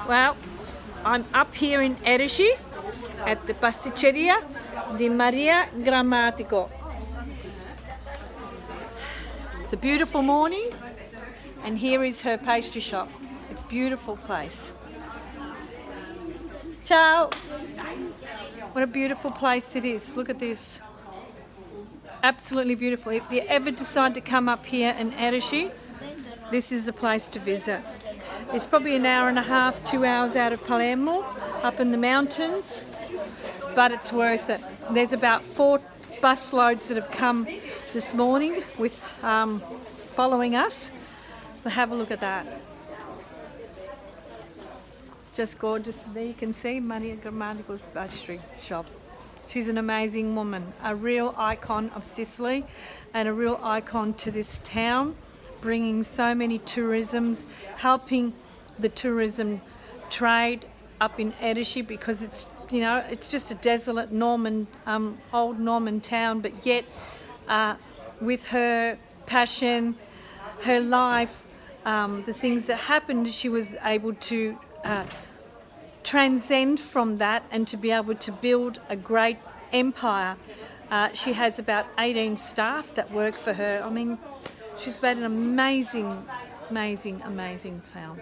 Well, I'm up here in Edici at the Pasticceria di Maria Grammatico. It's a beautiful morning, and here is her pastry shop. It's a beautiful place. Ciao! What a beautiful place it is. Look at this. Absolutely beautiful. If you ever decide to come up here in Edici, this is the place to visit. It's probably an hour and a half, 2 hours out of Palermo, up in the mountains, but it's worth it. There's about 4 bus loads that have come this morning with following us. So have a look at that. Just gorgeous. There you can see Maria Grammatico's pastry shop. She's an amazing woman, a real icon of Sicily and a real icon to this town, bringing so many tourisms, helping the tourism trade up in Edici, because it's just a desolate Norman, old Norman town, but yet with her passion, her life, the things that happened, she was able to transcend from that and to be able to build a great empire. She has about 18 staff that work for her. I mean, she's made an amazing town.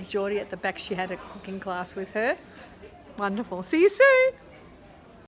Geordie at the back, she had a cooking class with her. Wonderful. See you soon.